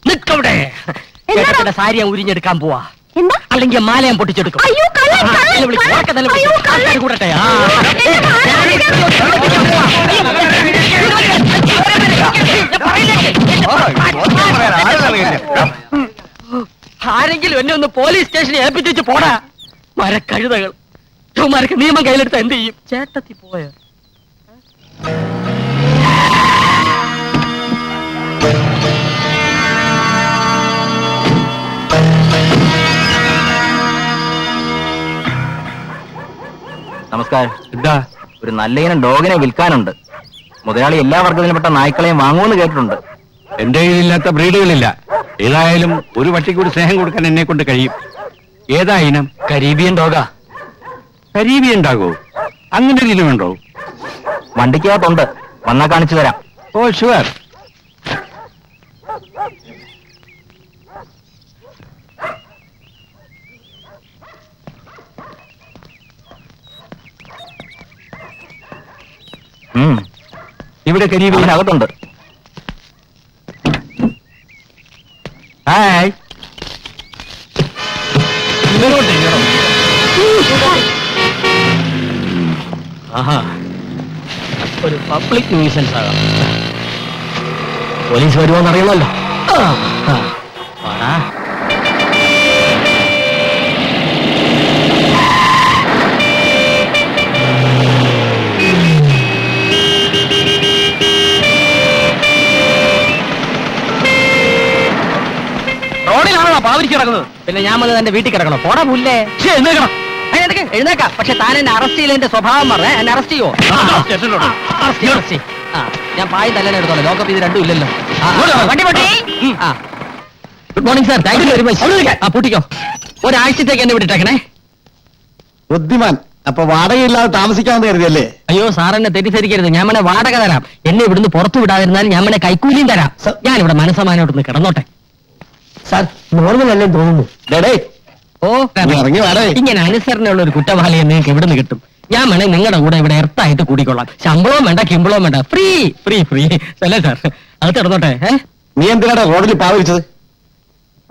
നിക്കവിടെ. സാരി ഞാൻ ഉരിഞ്ഞെടുക്കാൻ പോവാ. എന്താ? അല്ലെങ്കിൽ മാല ഞാൻ പൊട്ടിച്ചെടുക്കും. കൂടട്ടെ. ആരെങ്കിലും എന്നെ ഒന്ന് പോലീസ് സ്റ്റേഷനിൽ ഏൽപ്പിച്ചു പോടാ. മരക്കഴുതകൾ ചുമ്മാർക്ക് നിയമം കയ്യിലെടുത്ത് എന്ത് ചെയ്യും? ചേട്ടത്തി പോയോ? നമസ്കാരം. എന്താ? ഒരു നല്ല ഇനം ഡോഗിനെ വിൽക്കാനുണ്ട്. മുതലാളി എല്ലാ വർഗത്തിലുംപ്പെട്ട നായ്ക്കളെയും വാങ്ങുമെന്ന് കേട്ടിട്ടുണ്ട്. എന്റെ കയ്യിലില്ലാത്ത ബ്രീഡുകളില്ല. ഏതായാലും ഒരു പട്ടിക്കൂടി സ്നേഹം കൊടുക്കാൻ എന്നെ കൊണ്ട് കഴിയും. ഏതാ ഇനം? കരീബിയൻ ഡോഗാ. കരീബിയൻ ഡോഗോ? അങ്ങനെ ഒരു ഇനമുണ്ടോ? വണ്ടിക്കകത്തുണ്ട്, വന്നാ കാണിച്ചു തരാം. Oh sure. ഇവിടെ കരീബിയനകത്തുണ്ട്. ഹായ്. ഒരു പബ്ലിക് ന്യൂസൻസ് ആകാം. പോലീസ് വരുമോന്ന് അറിയണമല്ലോ. റോഡിലാണോ പാവരിക്ക് കിടക്കുന്നത്? പിന്നെ ഞാൻ വന്ന് എന്റെ വീട്ടിൽ കിടക്കണം. പോടാ പുല്ലേ. എഴുന്നേക്കാം. പക്ഷെ താൻ എന്നെ അറസ്റ്റ് ചെയ്തതിന്റെ സ്വഭാവം പറഞ്ഞ എന്നെ അറസ്റ്റ് ചെയ്യോ? ഞാൻ പായി തല്ലാൻ എടുത്തോളാം. ലോക്കപ്പ് ഇത് രണ്ടും ഇല്ലല്ലോ. Good morning sir. Thank you very much. പൂട്ടിക്കോ. ഒരാഴ്ചത്തേക്ക് എന്നെ വിട്ടിട്ടേക്കണേ. ബുദ്ധിമാൻ. അപ്പൊ വാടകയില്ലാതെ താമസിക്കാമെന്ന് കരുതിയല്ലേ? അയ്യോ സാർ, എന്നെ തെറ്റിദ്ധരിക്കരുത്. ഞാൻ മനെ വാടക തരാം. എന്നെ ഇവിടുന്ന് പുറത്തു വിടാതിരുന്നാൽ ഞാൻ മനെ കൈക്കൂലിയും തരാം. ഞാൻ ഇവിടെ മനസ്സമാനോട്ടൊന്ന് കിടന്നോട്ടെ. സാർ നോർമൽ അല്ലേ തോന്നുന്നു. ഓ ഇറങ്ങി വാടേ. ഇങ്ങനെ അനുസരണയുള്ള ഒരു കുറ്റവാളിയെ നിങ്ങൾക്ക് എവിടുന്ന് കിട്ടും? ഞാൻ വേണേ നിങ്ങളുടെ കൂടെ ഇവിടെ എർത്തായിട്ട് കൂടിക്കൊള്ളാം. ശമ്പളവും വേണ്ട, കിമ്പളവും വേണ്ട. ഫ്രീ ഫ്രീ ഫ്രീ അല്ലേ സാർ? അത് കിടന്നോട്ടെ. നീ എന്തിനാണ് റോഡിൽ പാവിരിച്ചത്?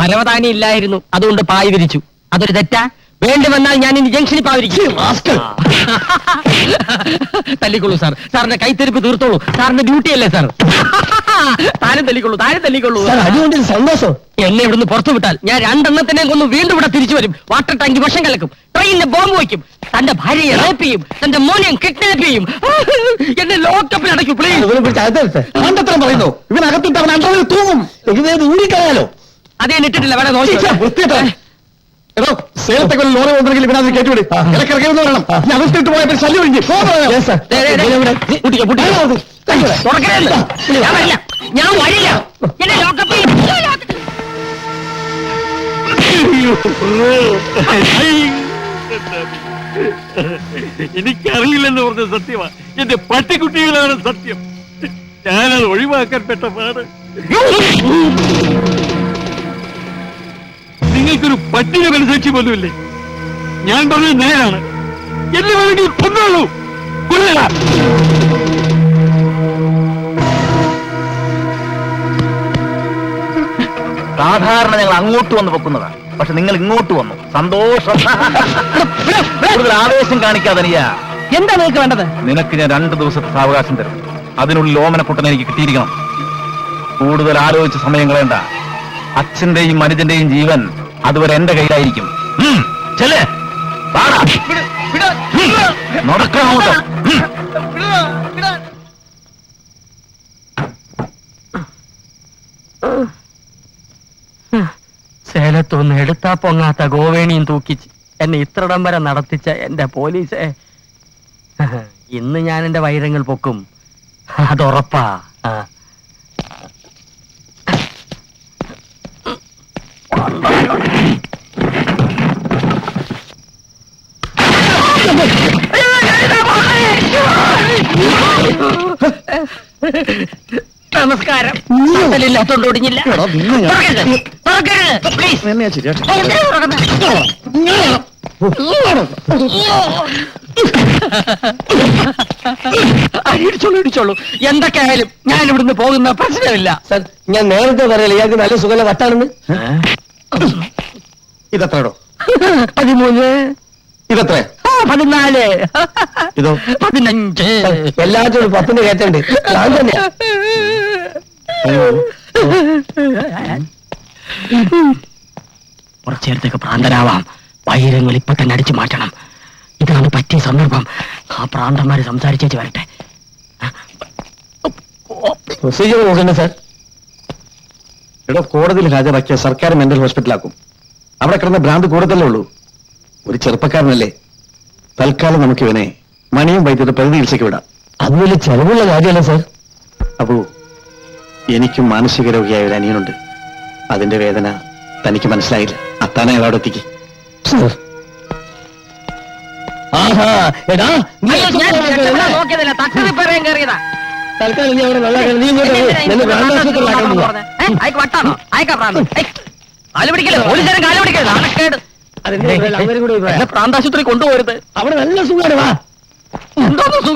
പരവതാനി ഇല്ലായിരുന്നു, അതുകൊണ്ട് പായ് വിരിച്ചു. അതൊരു തെറ്റാ? വേണ്ടി വന്നാൽ ഞാൻ ഇനി ജംഗ്ഷനിൽ പാവിരിക്കും. തല്ലിക്കൊള്ളൂ സാർ. സാറിന്റെ കൈത്തെരിപ്പ് തീർത്തോളൂ. സാറിന്റെ ഡ്യൂട്ടി അല്ലേ സാർ? താനും തല്ലിക്കൊള്ളൂ, താനും തല്ലിക്കൊള്ളൂ. അതുകൊണ്ട് സന്തോഷം. എന്നെ ഇവിടുന്ന് പുറത്തു വിട്ടാൽ ഞാൻ രണ്ടെണ്ണത്തിനെ കൊന്ന് വീണ്ടും ഇവിടെ തിരിച്ചു വരും. വാട്ടർ ടാങ്ക് വിഷം കലക്കും, ട്രെയിനിന് ബോംബ് വയ്ക്കും, തന്റെ ഭാര്യയെ റേപ്പ് ചെയ്യും, തന്റെ മോനെയും കിഡ്നാപ്പ് ചെയ്യും. എന്നെ ലോക്കപ്പിൽ അടയ്ക്കും പ്ലീസ്. പറയുന്നു ഇവനകത്തിട്ട് അവൻ അണ്ടറിൽ തൂങ്ങും. ഊരിക്കളയാലോ? അതേ ഇട്ടിട്ടില്ല. വേണം നോക്കിയിട്ട്. എടോ, സേലത്തെ കൊല്ലം ലോറി വന്നെങ്കിൽ ഇവനത് കേട്ടുവിട്. ഇടക്കിറക്കിയെന്ന് പറയണം. ഞാൻ അവസ്ഥയിട്ട് പോയപ്പോൾ ശല്യം ഒഴിഞ്ഞു. ഞാൻ വഴില്ല. എന്നെ ലോക്കപ്പിൽ എനിക്കറിയില്ലെന്ന് പറഞ്ഞ സത്യമാ. എന്റെ പട്ടിക്കുട്ടികളാണ് സത്യം. ഞാനത് ഒഴിവാക്കാൻ പെട്ട പാട്. നിങ്ങൾക്കൊരു പട്ടിക മനസാക്ഷി പോലുമില്ലേ? ഞാൻ പറഞ്ഞത് നേരാണ്. എന്നെ വേണമെങ്കിൽ കൊന്നോളൂ. കൊല്ലല. സാധാരണ ഞങ്ങൾ അങ്ങോട്ട് വന്ന് പൊക്കുന്നതാണ്, പക്ഷെ നിങ്ങൾ ഇങ്ങോട്ട് വന്നു. സന്തോഷം. കൂടുതൽ ആവേശം കാണിക്കാതെ നീയാ. എന്താ നിനക്ക് വേണ്ടത്? നിനക്ക് ഞാൻ 2 ദിവസത്തെ സാവകാശം തരും. അതിനുള്ളിൽ ഓമനക്കുട്ടനെ എനിക്ക് കിട്ടിയിരിക്കണം. കൂടുതൽ ആലോചിച്ച സമയം കളയണ്ട. അച്ഛന്റെയും മനുജന്റെയും ജീവൻ അതുവരെ എന്റെ കയ്യിലായിരിക്കും. നടക്കണോട്ടോ. സേലത്തൊന്ന് എടുത്താ പൊങ്ങാത്ത ഗോവേണിയും തൂക്കിച്ച് എന്നെ ഇത്രടം വരെ നടത്തിച്ച എന്റെ പോലീസെ, ഇന്ന് ഞാൻ എന്റെ വൈരങ്ങൾ പൊക്കും, അതുറപ്പാ. നമസ്കാരം. ഇല്ലാത്തോണ്ട് ഒടിഞ്ഞില്ല. ഇടിച്ചോളൂ ഇടിച്ചോളൂ എന്തൊക്കെ ആയാലും ഞാൻ ഇവിടുന്ന് പോകുന്ന പ്രശ്നമില്ല. സർ, ഞാൻ നേരത്തെ പറയല്ലേ ഇയാൾക്ക് നല്ല സുഖല വട്ടാണെന്ന്. ഇതെത്രയോ? 13, ഇതെത്ര? 14, ഇതോ? 15. എല്ലാത്തിനും 10 കയറ്റുണ്ട്. ഞാൻ തന്നെ കുറച്ചു നേരത്തേക്ക് ഭ്രാന്തരാവാം. വൈരങ്ങൾ ഇപ്പൊ തന്നെ അടിച്ചു മാറ്റണം. ഇതാണ് പറ്റിയ സന്ദർഭം. ആ ഭ്രാന്തന്മാര് സംസാരിച്ചേച്ച് വരട്ടെ. പ്രൊസീജിയർ നോക്കണ്ടേ സാർ? ഇവിടെ കോടതിയിൽ ഹാജരാക്കിയ സർക്കാർ മെന്റൽ ഹോസ്പിറ്റലാക്കും. അവിടെ കിടന്ന ഭ്രാന്ത് കൂടുതലേ ഉള്ളൂ. ഒരു ചെറുപ്പക്കാരനല്ലേ, തൽക്കാലം നമുക്ക് ഇവനെ മണിയും വൈദ്യുത പ്രകൃതി ചികിത്സയ്ക്ക് വിടാം. അത് വലിയ ചെലവുള്ള കാര്യമല്ല സാർ. അപ്പോ എനിക്കും മാനസിക രോഗിയായ ഒരു അനിയനുണ്ട്. അതിന്റെ വേദന തനിക്ക് മനസ്സിലായില്ല. അത്താനെ അവിടെ എത്തിക്ക്. നോക്കിയതല്ല, തട്ട് റിപ്പയർ ചെയ്യാൻ കയറിയതാ. തൽക്കാലം നീ അവിടെ വെള്ളം നീ അയക്ക് വട്ടാണോ? അയക്കാ പ്രാന്ത്. കാല് പിടിക്കല്ലേ, പോലീസുകാരൻ കാല് പിടിക്കരുത്. നാണക്കേട്. അതിന്റെ പ്രാന്താശുപത്രി കൊണ്ടുപോകരുത്. അവിടെ നല്ല സുഖമാണ്. വാ, എന്തോന്ന് സുഖം?